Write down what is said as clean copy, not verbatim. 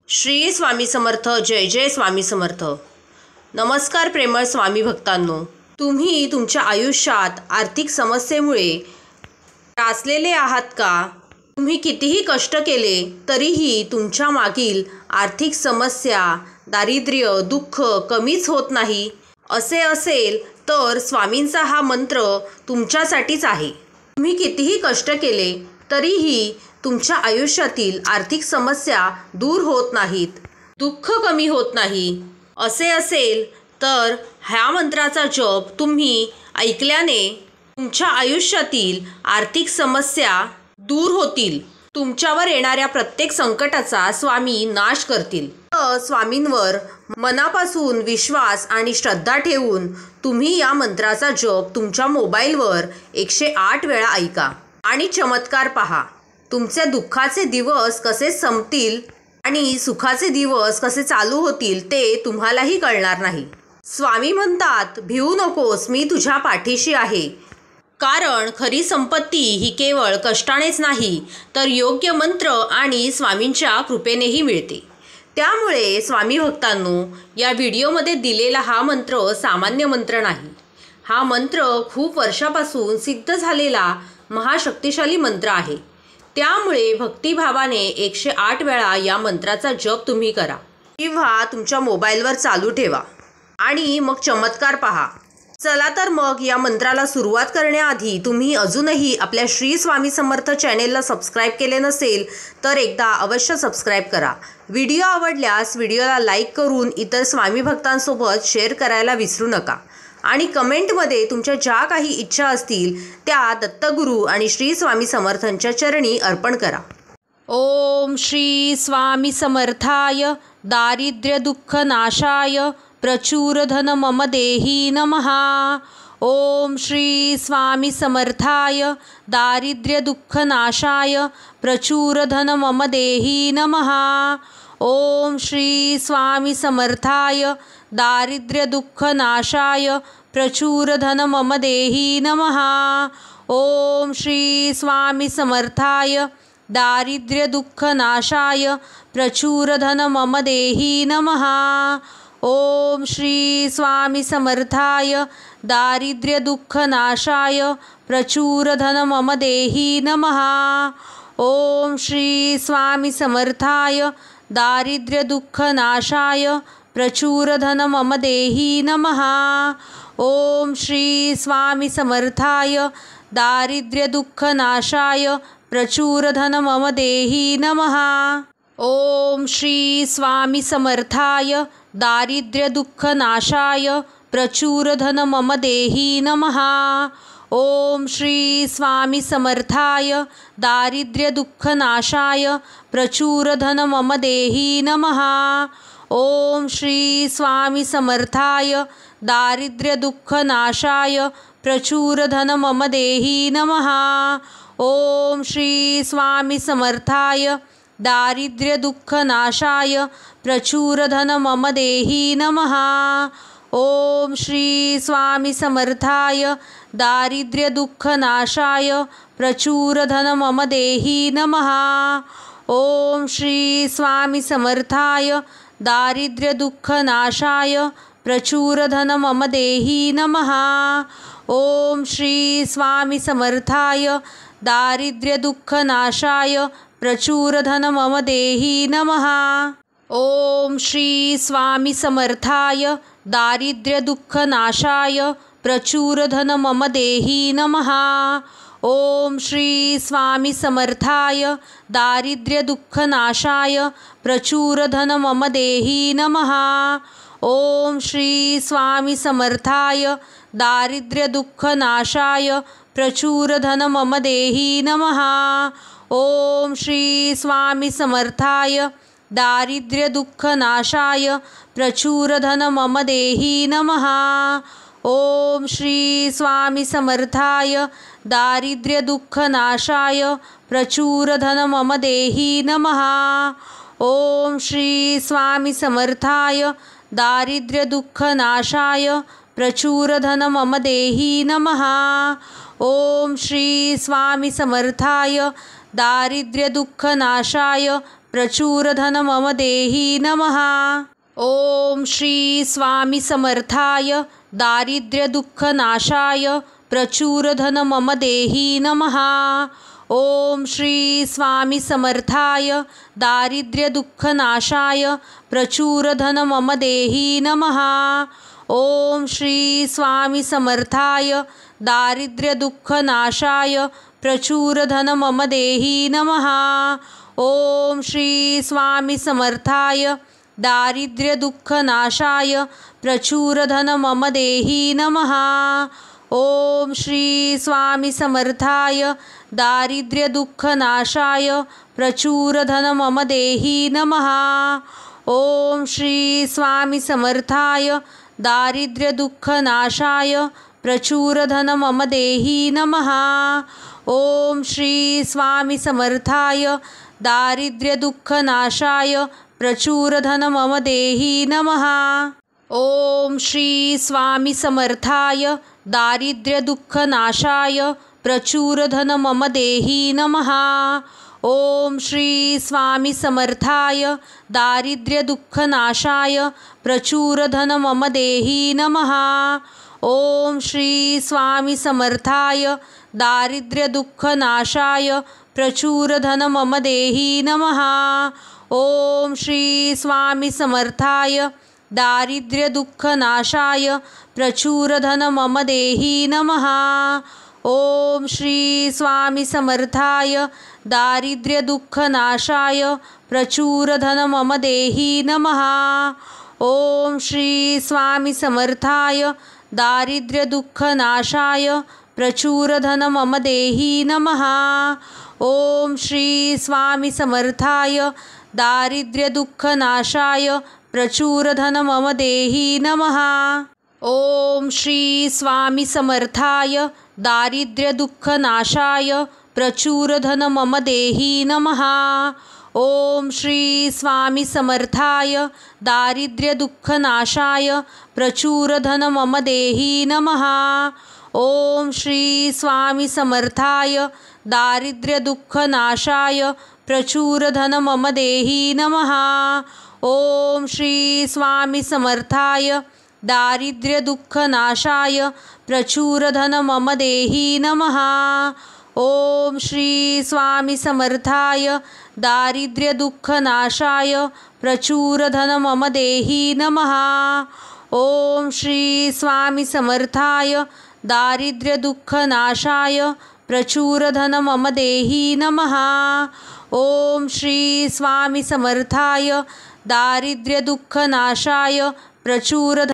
श्री स्वामी समर्थ. जय जय स्वामी समर्थ. नमस्कार प्रेमळ स्वामी भक्तांनो. तुम्ही तुमच्या आयुष्यात आर्थिक समस्येमुळे त्रासलेले आहात का? तुम्ही कितीही कष्ट केले तरीही तुमच्या मागील आर्थिक समस्या, दारिद्र्य, दुःख कमीच होत नाही. असे असेल तर स्वामींचा हा मंत्र तुमच्यासाठीच आहे. तुम्ही कितीही कष्ट केले तरीही तुमच्या आयुष्यातील आर्थिक समस्या दूर होत नाहीत, दुःख कमी होत नाही. असे असेल तर ह्या मंत्राचा जप तुम्ही ऐकल्याने तुमच्या आयुष्यातील आर्थिक समस्या दूर होतील. तुमच्यावर येणाऱ्या प्रत्येक संकटाचा स्वामी नाश करतील. स्वामींवर मनापासून विश्वास आणि श्रद्धा ठेवून तुम्ही या मंत्राचा जप तुमच्या मोबाईलवर 108 वेळा ऐका आणि चमत्कार पहा. तुमचे दुःखाचे दिवस कसे संपतील आणि सुखाचे दिवस कसे चालू होतील ते तुम्हालाही कळणार नाही. स्वामी म्हणतात, भिवू नकोस, मी तुझ्या पाठीशी आहे. कारण खरी संपत्ती ही केवळ कष्टानेच नाही तर योग्य मंत्र आणि स्वामींच्या कृपेनेही मिळते. त्यामुळे स्वामी भक्तांनो, या व्हिडिओमध्ये दिलेला हा मंत्र सामान्य मंत्र नाही. हा मंत्र खूप वर्षापासून सिद्ध झालेला महाशक्तिशाली मंत्र आहे. त्यामुळे भक्तिभावाने 108 वेळा या मंत्राचा जप तुम्ही करा किंवा तुमच्या मोबाईलवर चालू ठेवा आणि मग चमत्कार पहा. चला तर मग या मंत्राला सुरुवात करण्याआधी तुम्ही अजूनही आपल्या श्री स्वामी समर्थ चॅनेलला सबस्क्राईब केले नसेल तर एकदा अवश्य सबस्क्राईब करा. व्हिडिओ आवडल्यास व्हिडिओला लाईक करून इतर स्वामी भक्तांसोबत शेअर करायला विसरू नका आणि कमेंटमध्ये तुमच्या ज्या काही इच्छा असतील त्या दत्तगुरू आणि श्री स्वामी समर्थांच्या चरणी अर्पण करा. ओम श्री स्वामी समर्थाय दारिद्र्य दुःख नाशाय प्रचुर धन मम देही नमः. ओम श्री स्वामी समर्थाय दारिद्र्य दुःख नाशाय प्रचुर धन मम देही नमः. ओम श्री स्वामी समर्थाय दारिद्र्य दुःख नाशाय प्रचुर धन मम देही नमः. ओम श्री स्वामी समर्थाय दारिद्र्य दुःख नाशाय प्रचुर धन मम देही नमः. ओम श्री स्वामी समर्थाय दारिद्र्य दुःख नाशाय प्रचुर धन मम देही नमः. ओम श्री स्वामी समर्थाय दारिद्र्य दुःख नाशाय प्रचुर धन मम देही नमः. ओम श्री स्वामी समर्थाय दारिद्र्य दुःख नाशाय प्रचुर धन मम देही नमः. ओम श्री स्वामी समर्थाय दारिद्र्य दुःख नाशाय प्रचुर धन मम देही नमः. ओम श्री स्वामी समर्थाय दारिद्र्य दुःख नाशाय प्रचुर धन मम देही नमः. ओम श्री स्वामी समर्थाय दारिद्र्य दुःख नाशाय प्रचुर धन मम देही नमः. ओम श्री स्वामी समर्थाय दारिद्र्य दुःख नाशाय प्रचुर धन मम देही नमः. ओम श्री स्वामी समर्थाय दारिद्र्य दुःख नाशाय प्रचुर धन मम देही नमः. ओम श्री स्वामी समर्थाय दारिद्र्य दुःख नाशाय प्रचुर धन मम देही नमः. ओम श्री स्वामी समर्थाय दारिद्र्य दुःख नाशाय प्रचुर धन मम देही नमः. ओम श्री स्वामी समर्थाय दारिद्र्य दुःख नाशाय प्रचुर धन मम देही नमः. ओम श्री स्वामी समर्थाय दारिद्र्य दुःख नाशाय प्रचुर धन मम देही नमः. ओम श्री स्वामी समर्थाय दारिद्र्य दुःख नाशाय प्रचुर धन मम देही नमः. ओम श्री स्वामी समर्थाय दारिद्र्य दुःख नाशाय प्रचुर धन मम देही नमः. ओम श्री स्वामी समर्थाय दारिद्र्य दुःख नाशाय प्रचुर धन मम देही नमः. ओम श्री स्वामी समर्थाय दारिद्र्य दुःख नाशाय प्रचुर धन मम देही नमः. ओम श्री स्वामी समर्थाय दारिद्र्य दुःख नाशाय प्रचुरधन मम देहि नमः। ओम श्री स्वामी समर्थाय दारिद्र्यदुःखनाशाय प्रचुरधन मम देहि नमः। ओम श्री स्वामी समर्थाय दारिद्र्यदुःखनाशाय प्रचुरधन मम देहि नमः। ओम श्री स्वामी समर्थाय दारिद्र्यदुःखनाशाय प्रचुरधन मम देहि नमः। ओम श्री स्वामी समर्थाय दारिद्र्यदुःखनाशाय प्रचुरधन मम देहि नमः। ओम श्री स्वामी समर्थाय दारिद्र्यदुःखनाशाय प्रचुरधन मम देहि नमः। ओम श्री स्वामी समर्थाय दारिद्र्यदुःखनाशाय प्रचुरधन मम देहि नमः। ओम श्री स्वामी समर्थाय दारिद्र्यदुःखनाशाय प्रचुरधन मम देहि नमः। ओम श्री स्वामी समर्थाय दारिद्र्यदुःखनाशाय प्रचुरधन मम देहि नमः। ओम श्री स्वामी समर्थाय दारिद्र्यदुःखनाशाय प्रचुरधन मम देहि नमः। ओम श्री स्वामी समर्थाय दारिद्र्यदुःखनाशाय प्रचुरधन मम देहि नमः। ओम श्री स्वामी समर्थाय दारिद्र्यदुःखनाशाय प्रचुरधन मम देहि नमः। ओम श्री स्वामी समर्थाय दारिद्र्यदुःखनाशाय प्रचुरधन मम देहि नमः। ओम श्री स्वामी समर्थाय दारिद्र्यदुःखनाशाय प्रचुरधन मम देहि नमः। ओम श्री स्वामी समर्थाय दारिद्र्यदुःखनाशाय प्रचुरधन मम देहि नमः। ओम श्री स्वामी समर्थाय दारिद्र्यदुःखनाशाय प्रचुरधन मम देहि नमः। ओम श्री स्वामी समर्थाय दारिद्र्यदुःखनाशाय प्रचुरधन मम देहि नमः। ओम श्री स्वामी समर्थाय दारिद्र्यदुःखनाशाय प्रचुरधन मम देहि नमः। ओम श्री स्वामी समर्थाय दारिद्र्यदुःखनाशाय प्रचुरधन मम देहि नमः। ओम श्री स्वामी समर्थाय दारिद्र्यदुःखनाशाय प्रचुरधन मम देहि नमः। ओम श्री स्वामी समर्थाय दारिद्र्यदुःखनाशाय प्रचुरधन मम देहि नमः। ओम श्री स्वामी समर्थाय दारिद्र्यदुःखनाशाय प्रचुरधन